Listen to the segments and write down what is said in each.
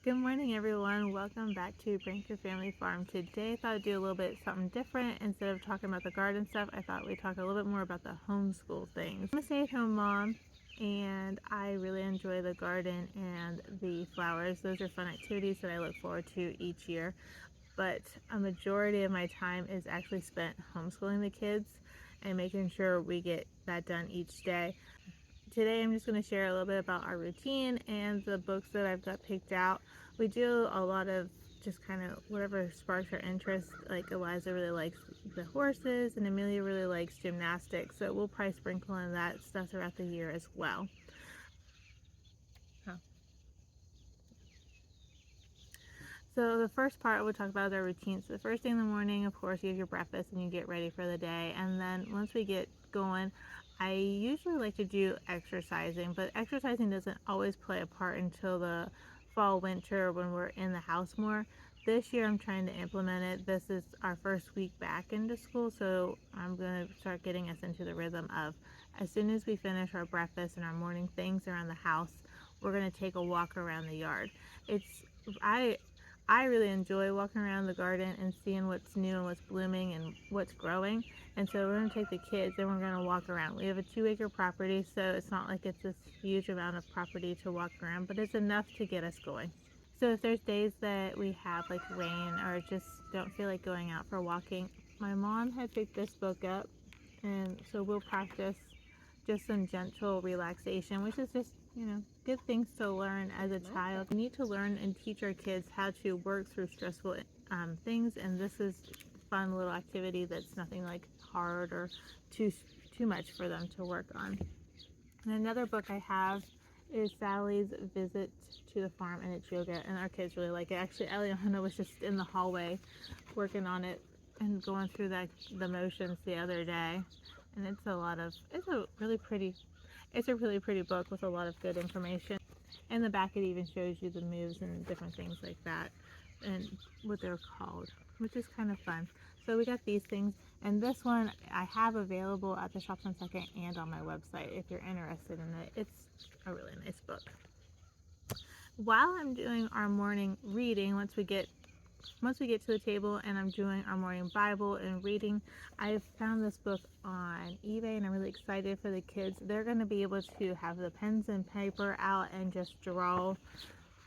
Good morning, everyone. Welcome back to Branker Family Farm. Today I thought I'd do a little bit something different. Instead of talking about the garden stuff, I thought we'd talk a little bit more about the homeschool things. I'm a stay-at-home mom and I really enjoy the garden and the flowers. Those are fun activities that I look forward to each year. But a majority of my time is actually spent homeschooling the kids and making sure we get that done each day. Today I'm just going to share a little bit about our routine and the books that I've got picked out. We do a lot of just kind of whatever sparks our interest. Like Eliza really likes the horses and Amelia really likes gymnastics, so we'll probably sprinkle in that stuff throughout the year as well. So the first part we'll talk about is our routine. So the first thing in the morning, of course, you have your breakfast and you get ready for the day. And then once we get going, I usually like to do exercising, but exercising doesn't always play a part until the fall, winter, when we're in the house more. This year I'm trying to implement it. This is our first week back into school, so I'm going to start getting us into the rhythm of as soon as we finish our breakfast and our morning things around the house, we're going to take a walk around the yard. I really enjoy walking around the garden and seeing what's new and what's blooming and what's growing. And so we're going to take the kids and we're going to walk around. We have a 2-acre property, so it's not like it's this huge amount of property to walk around, but it's enough to get us going. So if there's days that we have like rain or just don't feel like going out for walking, my mom had picked this book up, and so we'll practice just some gentle relaxation, which is just, good things to learn as a child. We need to learn and teach our kids how to work through stressful things, and this is a fun little activity that's nothing like hard or too much for them to work on. And another book I have is Sally's Visit to the Farm, and it's yoga, and our kids really like it. Actually, Eliana was just in the hallway working on it and going through the motions the other day, and it's a really pretty book with a lot of good information. In the back it even shows you the moves and different things like that and what they're called, which is kind of fun. So we got these things, and this one I have available at the Shops on Second and on my website if you're interested in it. It's a really nice book. While I'm doing our morning reading, once we get to the table and I'm doing our morning Bible and reading, I found this book on eBay and I'm really excited for the kids. They're going to be able to have the pens and paper out and just draw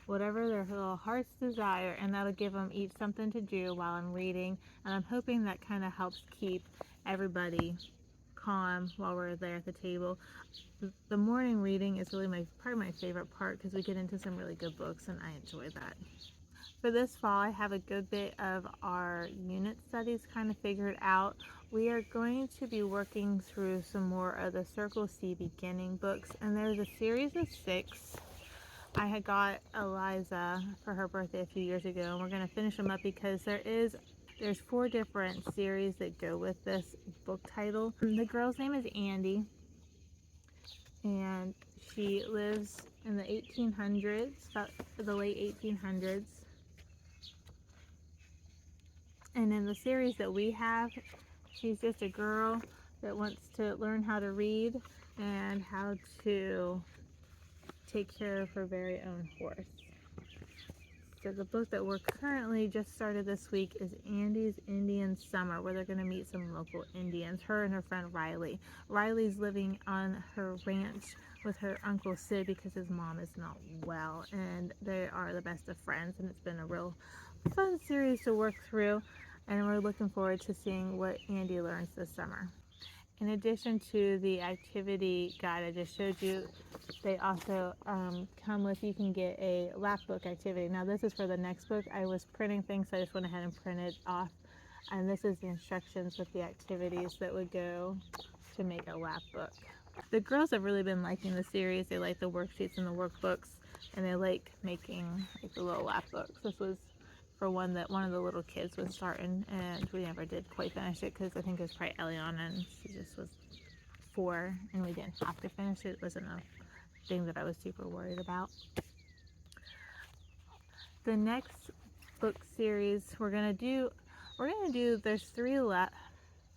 whatever their little heart's desire, and that'll give them each something to do while I'm reading, and I'm hoping that kind of helps keep everybody calm while we're there at the table. The morning reading is really probably my favorite part because we get into some really good books and I enjoy that. For this fall, I have a good bit of our unit studies kind of figured out. We are going to be working through some more of the Circle C beginning books, and there's a series of 6. I had got Eliza for her birthday a few years ago, and we're going to finish them up because there's 4 different series that go with this book title. The girl's name is Andy, and she lives in the 1800s, about the late 1800s. And in the series that we have, she's just a girl that wants to learn how to read and how to take care of her very own horse. So the book that we're currently just started this week is Andy's Indian Summer, where they're going to meet some local Indians, her and her friend Riley. Riley's living on her ranch with her Uncle Sid because his mom is not well, and they are the best of friends, and it's been a real fun series to work through, and we're looking forward to seeing what Andy learns this summer. In addition to the activity guide I just showed you, they also come with, you can get a lap book activity. Now this is for the next book. I was printing things, so I just went ahead and printed off. And this is the instructions with the activities that would go to make a lap book. The girls have really been liking the series. They like the worksheets and the workbooks, and they like making like the little lap books. This was for one of the little kids was starting, and we never did quite finish it because I think it was probably Eliana and she just was 4 and we didn't have to finish it. It wasn't a thing that I was super worried about. The next book series we're gonna do, there's 3 left.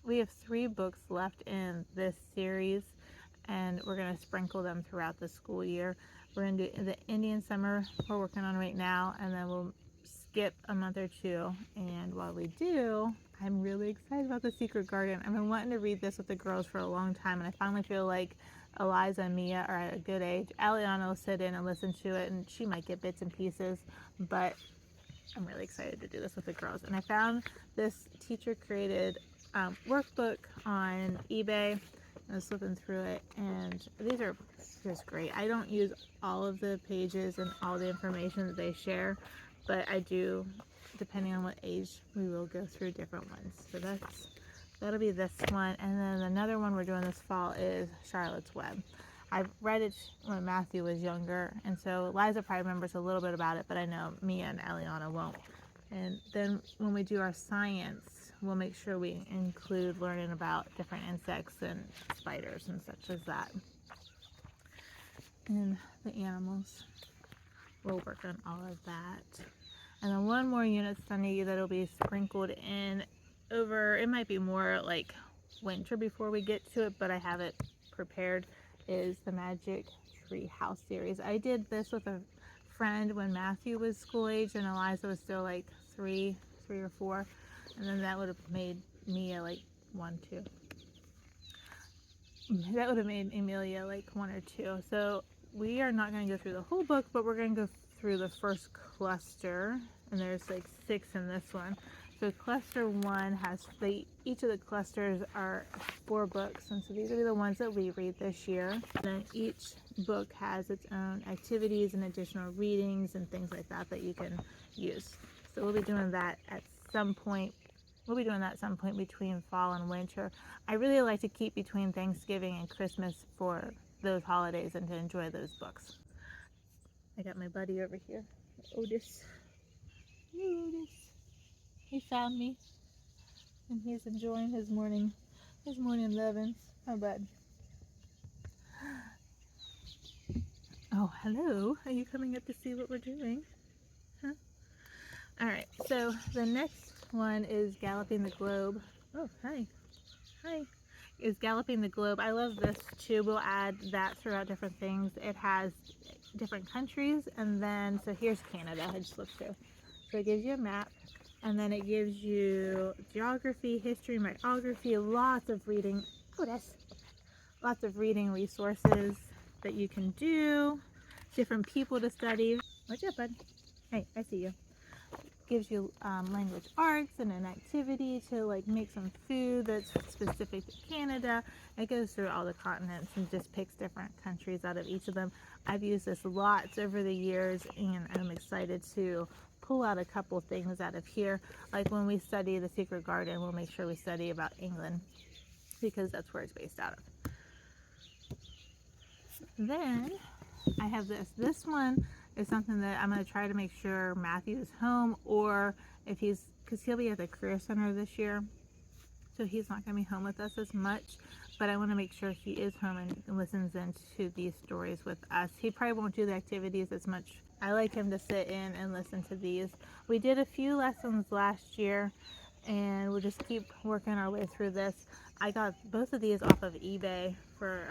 We have 3 books left in this series, and we're going to sprinkle them throughout the school year. We're going to do the Indian summer we're working on right now, and then we'll skip a month or two. And while we do, I'm really excited about The Secret Garden. I've been wanting to read this with the girls for a long time, and I finally feel like Eliza and Mia are at a good age. Aliana will sit in and listen to it, and she might get bits and pieces, but I'm really excited to do this with the girls. And I found this teacher created workbook on eBay. I was flipping through it, and these are just great. I don't use all of the pages and all the information that they share, but I do, depending on what age, we will go through different ones. So that'll be this one. And then another one we're doing this fall is Charlotte's Web. I've read it when Matthew was younger, and so Liza probably remembers a little bit about it, but I know Mia and Eliana won't. And then when we do our science, we'll make sure we include learning about different insects and spiders and such as that. And the animals, we'll work on all of that. And then one more unit study that'll be sprinkled in over, it might be more like winter before we get to it, but I have it prepared, is the Magic Tree House series. I did this with a friend when Matthew was school age and Eliza was still like three or four, and then that would have made Mia like 1, 2. That would have made Amelia like 1 or 2. So we are not going to go through the whole book, but we're going to go through the first cluster, and there's like 6 in this one. So cluster 1 has each of the clusters are 4 books, and so these are the ones that we read this year. And then each book has its own activities and additional readings and things like that that you can use. So we'll be doing that at some point. We'll be doing that at some point between fall and winter. I really like to keep between Thanksgiving and Christmas for those holidays and to enjoy those books. I got my buddy over here, Otis. Hey, Otis. He found me, and he's enjoying his morning lovins. How bud? Oh, hello. Are you coming up to see what we're doing? Huh? All right. So the next one is Galloping the Globe. Oh, hi. Hi. Is Galloping the Globe. I love this too. We'll add that throughout different things. It has different countries, and then so here's Canada. I just flipped through. So it gives you a map. And then it gives you geography, history, biography, lots of reading. Lots of reading resources that you can do, different people to study. What's up, bud? Hey, I see you. Gives you language arts and an activity to like make some food that's specific to Canada. It goes through all the continents and just picks different countries out of each of them. I've used this lots over the years, and I'm excited to pull out a couple things out of here. Like when we study The Secret Garden, we'll make sure we study about England because that's where it's based out of. Then I have this. This one is something that I'm going to try to make sure Matthew's home, or if because he'll be at the Career Center this year, so he's not going to be home with us as much, but I want to make sure he is home and listens into these stories with us. He probably won't do the activities as much. I like him to sit in and listen to these. We did a few lessons last year, and we'll just keep working our way through this. I got both of these off of eBay for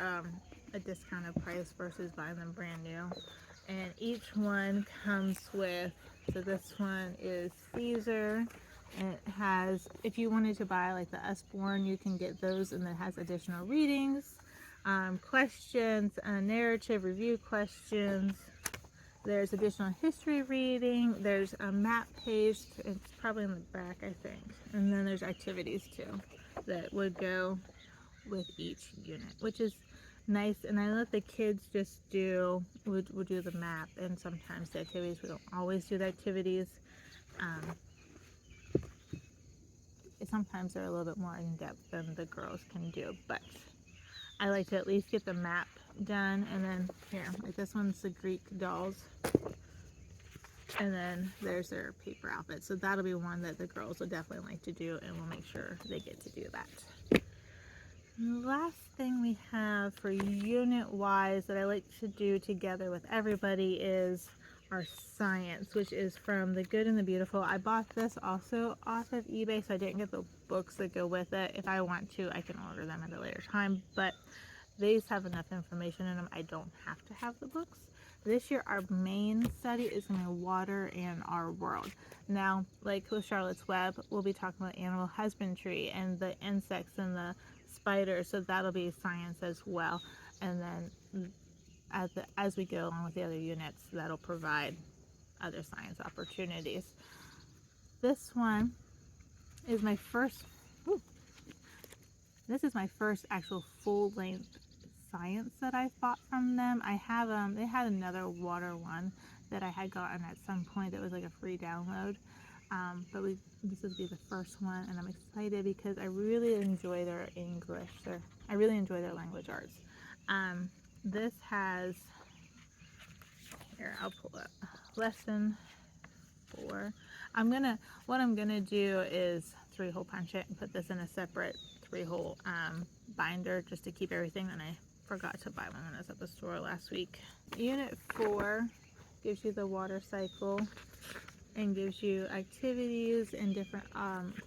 a discounted price versus buying them brand new. And each one comes with, so this one is Caesar, and it has, if you wanted to buy like the Usborne, you can get those, and it has additional readings, questions, narrative review questions. There's additional history reading. There's a map page. It's probably in the back, I think. And then there's activities too that would go with each unit, which is nice. And I let the kids just we'll do the map and sometimes the activities. We don't always do the activities. Sometimes they're a little bit more in depth than the girls can do, but I like to at least get the map done. And then here, like this one's the Greek dolls, and then there's their paper outfit. So that'll be one that the girls will definitely like to do, and we'll make sure they get to do that. And the last thing we have for unit wise that I like to do together with everybody is our science, which is from The Good and the Beautiful. I bought this also off of eBay, so I didn't get the books that go with it. If I want to, I can order them at a later time, but these have enough information in them. I don't have to have the books. This year our main study is going to be water and our world. Now, like with Charlotte's Web, we'll be talking about animal husbandry and the insects and the spiders, so that'll be science as well. And then as we go along with the other units, that'll provide other science opportunities. This one is my first, whew, this is my first actual full-length science that I bought from them. I have they had another water one that I had gotten at some point that was like a free download, but this would be the first one, and I'm excited because I really enjoy their English. I really enjoy their language arts. This has, here I'll pull up lesson 4. What I'm gonna do is 3-hole punch it and put this in a separate 3-hole binder just to keep everything. And I forgot to buy one when I was at the store last week. Unit 4 gives you the water cycle and gives you activities and different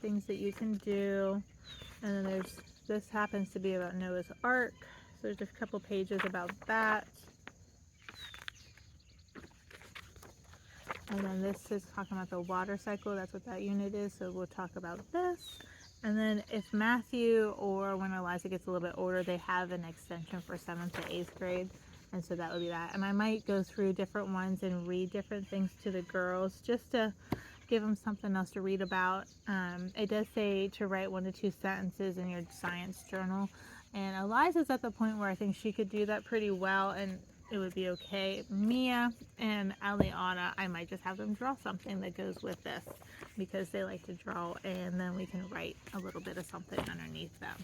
things that you can do. And then this happens to be about Noah's Ark, so there's a couple pages about that. And then this is talking about the water cycle. That's what that unit is. So we'll talk about this. And then if Matthew or when Eliza gets a little bit older, they have an extension for 7th to 8th grade. And so that would be that. And I might go through different ones and read different things to the girls just to give them something else to read about. It does say to write 1 to 2 sentences in your science journal. And Eliza's at the point where I think she could do that pretty well, and it would be okay. Mia and Aliana, I might just have them draw something that goes with this because they like to draw, and then we can write a little bit of something underneath them.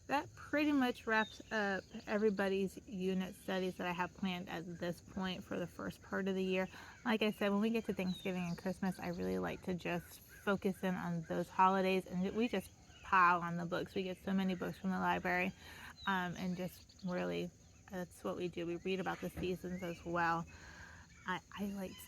That pretty much wraps up everybody's unit studies that I have planned at this point for the first part of the year. Like I said, when we get to Thanksgiving and Christmas, I really like to just focus in on those holidays, and we just pile on the books. We get so many books from the library, and just really, that's what we do. We read about the seasons as well.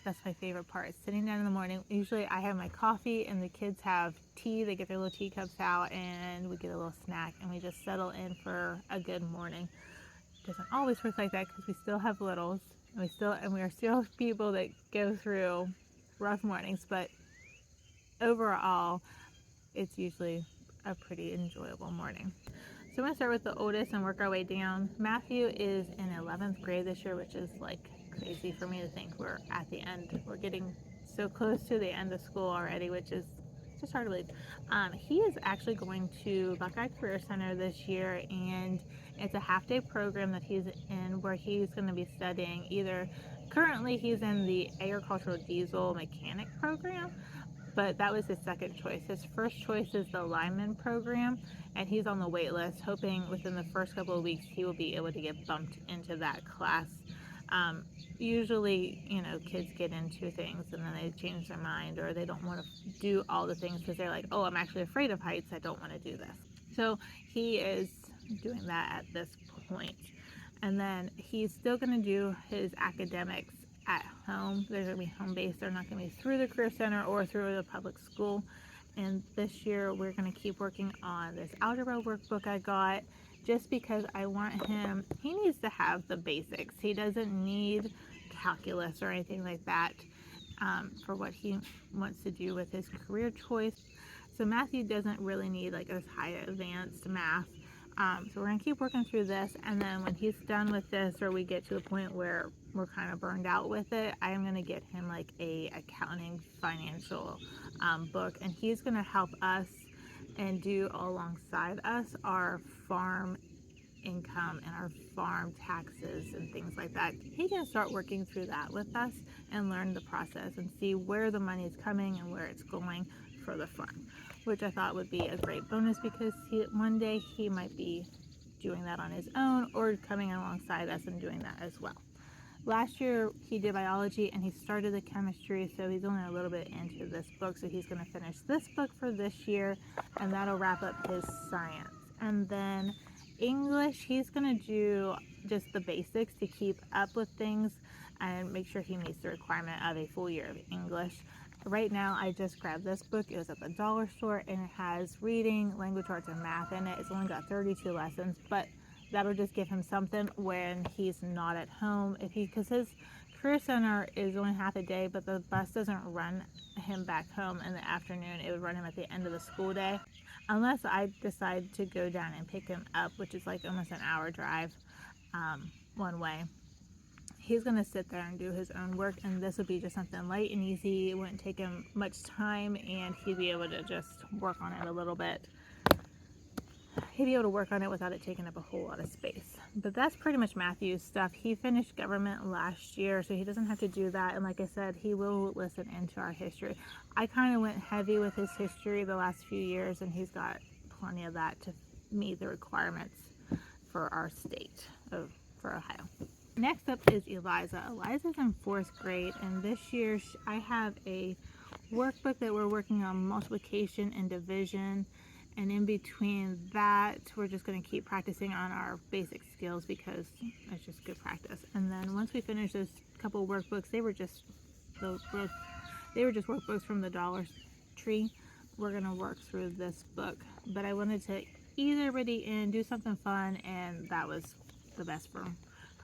That's my favorite part, sitting down in the morning. Usually I have my coffee and the kids have tea. They get their little teacups out and we get a little snack and we just settle in for a good morning. It doesn't always work like that because we still have littles and we are still people that go through rough mornings, but overall it's usually a pretty enjoyable morning. So I'm going to start with the oldest and work our way down. Matthew is in 11th grade this year, which is like crazy for me to think we're at the end. We're getting so close to the end of school already, which is just hard to believe. He is actually going to Buckeye Career Center this year, and it's a half-day program that he's in where he's going to be studying currently he's in the agricultural diesel mechanic program, but that was his second choice. His first choice is the lineman program, and he's on the wait list, hoping within the first couple of weeks he will be able to get bumped into that class. Usually, kids get into things and then they change their mind, or they don't want to do all the things because they're like, oh, I'm actually afraid of heights, I don't want to do this. So he is doing that at this point. And then he's still going to do his academics at home. They're going to be home-based. They're not going to be through the Career Center or through the public school. And this year we're going to keep working on this algebra workbook I got, just because I want he needs to have the basics. He doesn't need calculus or anything like that for what he wants to do with his career choice. So Matthew doesn't really need like this high advanced math. So we're going to keep working through this, and then when he's done with this, or we get to the point where we're kind of burned out with it, I am going to get him like a accounting financial book, and he's going to help us and do alongside us our farm income and our farm taxes and things like that. He can start working through that with us and learn the process and see where the money is coming and where it's going for the farm, which I thought would be a great bonus because one day he might be doing that on his own or coming alongside us and doing that as well. Last year he did biology and he started the chemistry, so he's only a little bit into this book, so he's going to finish this book for this year, and that'll wrap up his science. And then English, he's going to do just the basics to keep up with things and make sure he meets the requirement of a full year of English. Right now I just grabbed this book. It was at the dollar store and it has reading, language arts, and math in it. It's only got 32 lessons, but that'll just give him something when he's not at home. Because his career center is only half a day, but the bus doesn't run him back home in the afternoon. It would run him at the end of the school day, unless I decide to go down and pick him up, which is like almost an hour drive one way. He's going to sit there and do his own work, and this would be just something light and easy. It wouldn't take him much time, and he'd be able to just work on it a little bit. He'd be able to work on it without it taking up a whole lot of space. But that's pretty much Matthew's stuff. He finished government last year, so he doesn't have to do that. And like I said, he will listen into our history. I kind of went heavy with his history the last few years, and he's got plenty of that to meet the requirements for our state, for Ohio. Next up is Eliza. Eliza's in 4th grade, and this year I have a workbook that we're working on multiplication and division. And in between that, we're just going to keep practicing on our basic skills because it's just good practice. And then once we finish those couple workbooks, they were just workbooks from the Dollar Tree. We're going to work through this book, but I wanted to ease everybody in, do something fun, and that was the best for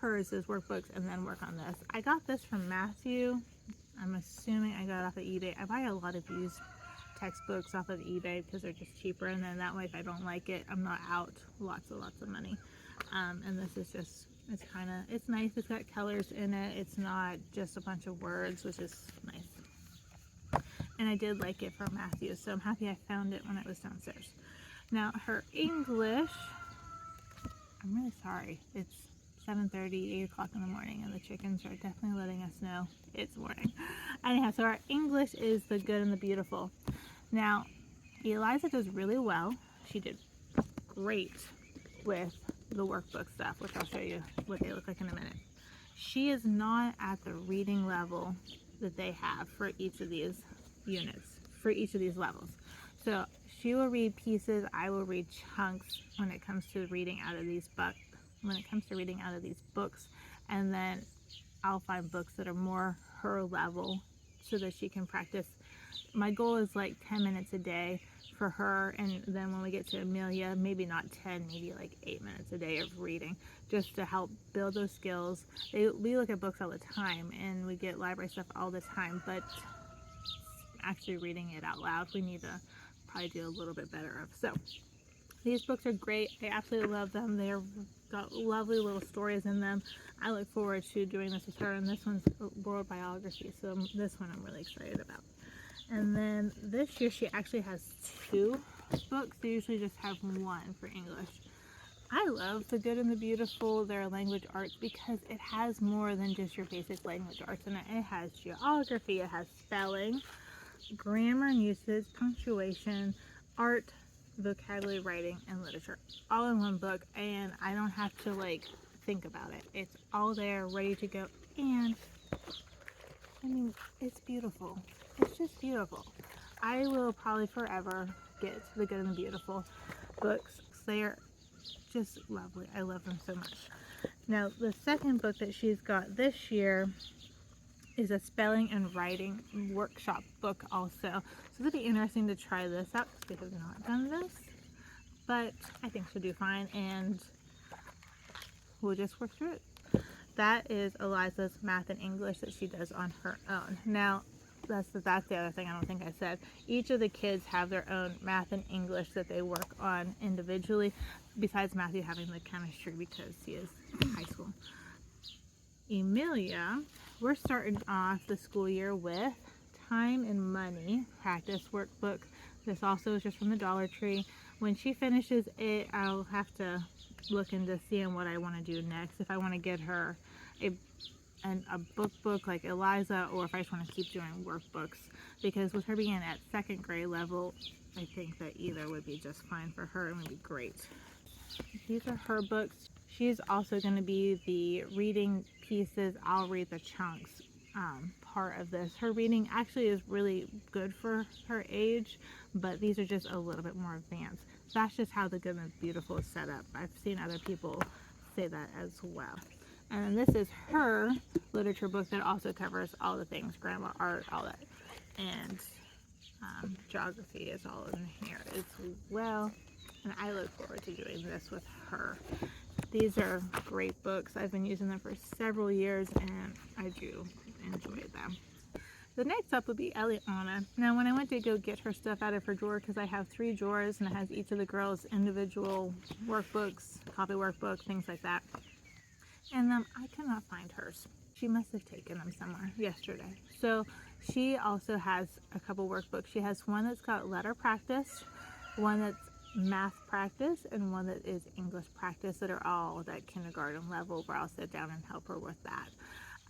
her, is those workbooks, and then work on this. I got this from Matthew. I'm assuming I got it off of eBay. I buy a lot of used textbooks off of eBay because they're just cheaper, and then that way if I don't like it, I'm not out lots of money. And this is just, it's nice. It's got colors in it. It's not just a bunch of words, which is nice. And I did like it from Matthew, so I'm happy I found it when it was downstairs. Now her English, I'm really sorry, it's 7:30, 8 o'clock in the morning, and the chickens are definitely letting us know it's morning. Anyhow, so our English is the good and the beautiful. Now, Eliza does really well. She did great with the workbook stuff, which I'll show you what they look like in a minute. She is not at the reading level that they have for each of these units, for each of these levels. So she will read pieces, I will read chunks when it comes to reading out of these books, and then I'll find books that are more her level so that she can practice. My goal is like 10 minutes a day for her, and then when we get to Amelia, maybe not 10, maybe like 8 minutes a day of reading, just to help build those skills. We look at books all the time, and we get library stuff all the time, but actually reading it out loud, we need to probably do a little bit better of. So these books are great. I absolutely love them. They're got lovely little stories in them. I look forward to doing this with her, and this one's world biography, so this one I'm really excited about. And then this year she actually has 2 books. They usually just have 1 for English. I love The Good and the Beautiful, their language arts, because it has more than just your basic language arts in it. It has geography, it has spelling, grammar and usage, punctuation, art, vocabulary, writing, and literature, all in one book, and I don't have to like think about it. It's all there, ready to go, and I mean, it's beautiful. It's just beautiful. I will probably forever get The Good and the Beautiful books. They are just lovely. I love them so much. Now, the second book that she's got this year is a spelling and writing workshop book also. So it'll be interesting to try this out because we have not done this, but I think she'll do fine, and we'll just work through it. That is Eliza's math and English that she does on her own. Now, that's the other thing I don't think I said. Each of the kids have their own math and English that they work on individually, besides Matthew having the chemistry because he is in high school. Emilia, we're starting off the school year with time and money practice workbook. This also is just from the Dollar Tree. When she finishes it, I'll have to look into seeing what I want to do next. If I want to get her a book like Eliza, or if I just want to keep doing workbooks, because with her being at 2nd grade level, I think that either would be just fine for her and would be great. These are her books. She's also going to be the reading pieces. I'll read the chunks part of this. Her reading actually is really good for her age, but these are just a little bit more advanced. That's just how The Good and the Beautiful is set up. I've seen other people say that as well. And this is her literature book that also covers all the things, grammar, art, all that. And geography is all in here as well. And I look forward to doing this with her. These are great books. I've been using them for several years and I do enjoy them. The next up would be Eliana. Now, when I went to go get her stuff out of her drawer, because I have 3 drawers and it has each of the girls' individual workbooks, copy workbook, things like that, and I cannot find hers. She must have taken them somewhere yesterday. So she also has a couple workbooks. She has one that's got letter practice, one that's math practice, and one that is English practice, that are all at that kindergarten level, where I'll sit down and help her with that.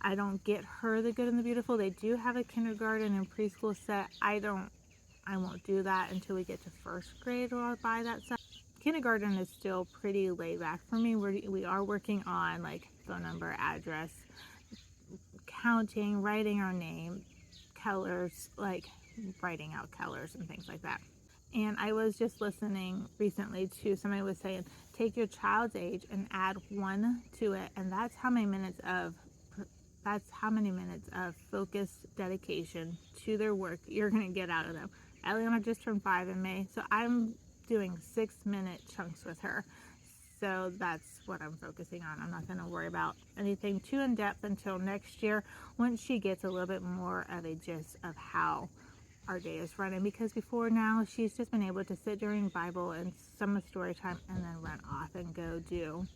I don't get her the Good and the Beautiful. They do have a kindergarten and preschool set. I won't do that until we get to first grade, or I'll buy that set. Kindergarten is still pretty laid back for me. We are working on like phone number, address, counting, writing our name, colors, like writing out colors and things like that. And I was just listening recently to somebody was saying, take your child's age and add 1 to it, and that's how many minutes of focused dedication to their work you're going to get out of them. Eliana just turned 5 in May, so I'm doing 6-minute chunks with her. So that's what I'm focusing on. I'm not going to worry about anything too in depth until next year, once she gets a little bit more of a gist of how our day is running, because before now she's just been able to sit during Bible and some story time and then run off and go do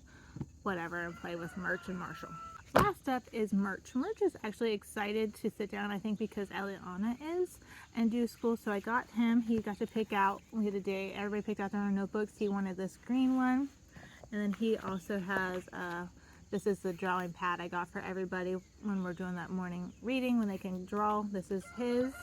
whatever and play with Merch and Marshall. Last up is Merch. Merch is actually excited to sit down, I think because Eliana is, and do school. So I got him. He got to pick out, we had a day, everybody picked out their own notebooks. He wanted this green one. And then he also has, this is the drawing pad I got for everybody when we're doing that morning reading, when they can draw. This is his.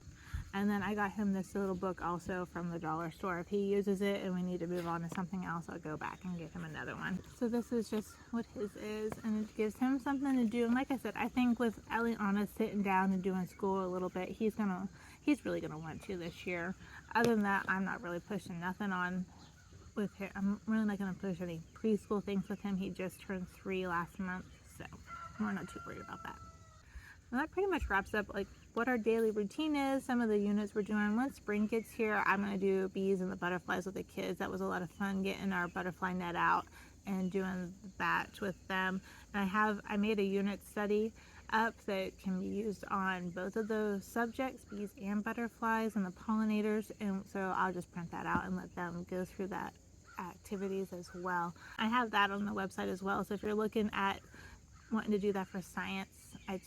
And then I got him this little book also from the dollar store. If he uses it and we need to move on to something else, I'll go back and get him another one. So this is just what his is, and it gives him something to do. And like I said, I think with Eliana sitting down and doing school a little bit, he's really gonna want to this year. Other than that, I'm not really pushing nothing on with him. I'm really not gonna push any preschool things with him. He just turned 3 last month, so we're not too worried about that. And that pretty much wraps up like what our daily routine is, some of the units we're doing. Once spring gets here, I'm going to do bees and the butterflies with the kids. That was a lot of fun, getting our butterfly net out and doing that with them. And I made a unit study up that can be used on both of those subjects, bees and butterflies and the pollinators, and so I'll just print that out and let them go through that activities as well. I have that on the website as well, so if you're looking at wanting to do that for science, I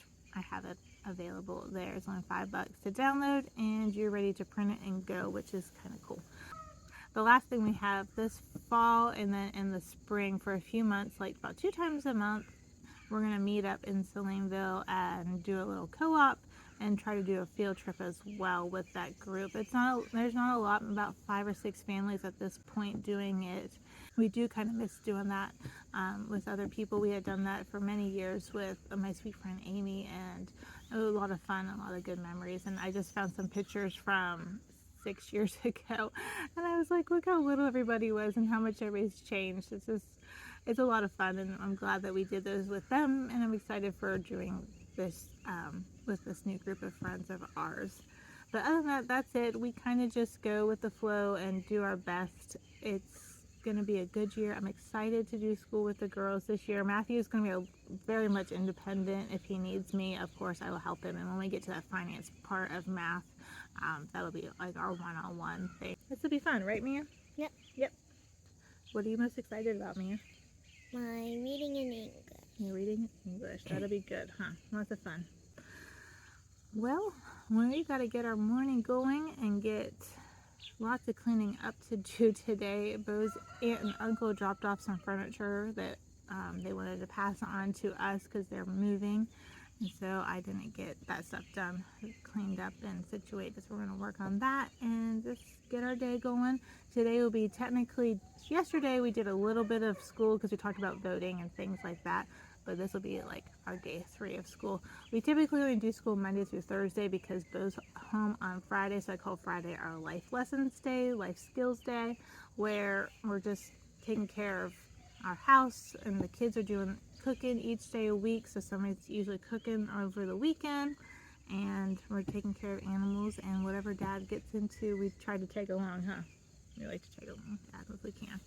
have it available there. It's only $5 to download and you're ready to print it and go, which is kind of cool. The last thing we have this fall and then in the spring for a few months, like about 2 times a month, we're going to meet up in Salineville and do a little co-op and try to do a field trip as well with that group. There's not a lot, about 5 or 6 families at this point doing it. We do kind of miss doing that with other people. We had done that for many years with my sweet friend Amy, and it was a lot of fun, a lot of good memories. And I just found some pictures from 6 years ago, and I was like, look how little everybody was and how much everybody's changed. It's a lot of fun, and I'm glad that we did those with them, and I'm excited for doing this with this new group of friends of ours. But other than that, that's it. We kind of just go with the flow and do our best. It's going to be a good year. I'm excited to do school with the girls this year. Matthew is going to be very much independent. If he needs me, of course, I will help him. And when we get to that finance part of math, that'll be like our one-on-one thing. This will be fun, right, Mia? Yep. Yep. What are you most excited about, Mia? My reading in English. You're reading English. That'll be good, huh? Lots of fun. Well, we got to get our morning going and get lots of cleaning up to do today. Bo's aunt and uncle dropped off some furniture that they wanted to pass on to us because they're moving, and so I didn't get that stuff done, cleaned up and situated. So we're going to work on that and just get our day going. Today will be technically, yesterday we did a little bit of school because we talked about voting and things like that, but this will be like our day 3 of school. We typically only do school Monday through Thursday because Bo's home on Friday, so I call Friday our life lessons day, life skills day, where we're just taking care of our house and the kids are doing cooking each day a week, so somebody's usually cooking over the weekend, and we're taking care of animals, and whatever Dad gets into, we try to take along, huh? We like to take along Dad if we can.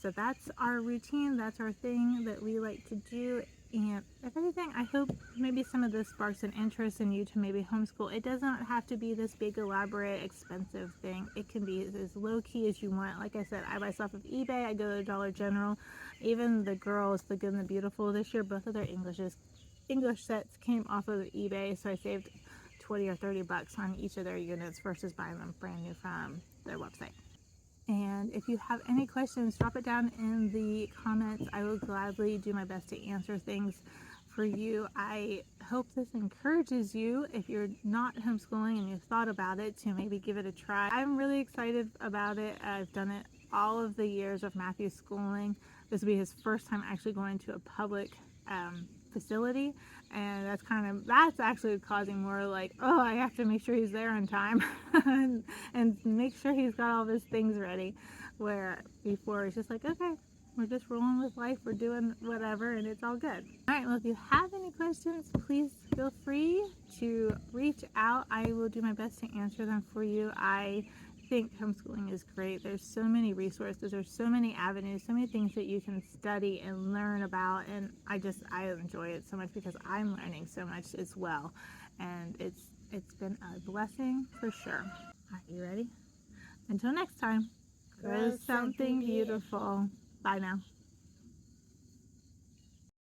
So that's our routine, that's our thing that we like to do. And if anything, I hope maybe some of this sparks an interest in you to maybe homeschool. It doesn't have to be this big, elaborate, expensive thing. It can be as low key as you want. Like I said, I buy stuff off eBay, I go to Dollar General. Even the girls, the Good and the Beautiful, this year, both of their English sets came off of eBay, so I saved 20 or 30 bucks on each of their units versus buying them brand new from their website. And if you have any questions, drop it down in the comments. I will gladly do my best to answer things for you. I hope this encourages you, if you're not homeschooling and you've thought about it, to maybe give it a try. I'm really excited about it. I've done it all of the years of Matthew's schooling. This will be his first time actually going to a public facility, and that's actually causing more like, oh, I have to make sure he's there on time and make sure he's got all his things ready, where before it's just like, okay, we're just rolling with life, we're doing whatever, and it's all good. All right, well, if you have any questions, please feel free to reach out. I will do my best to answer them for you. I think homeschooling is great. There's so many resources, there's so many avenues, so many things that you can study and learn about, and I enjoy it so much because I'm learning so much as well, and it's been a blessing for sure. Are you ready? Until next time, grow something beautiful. Bye now.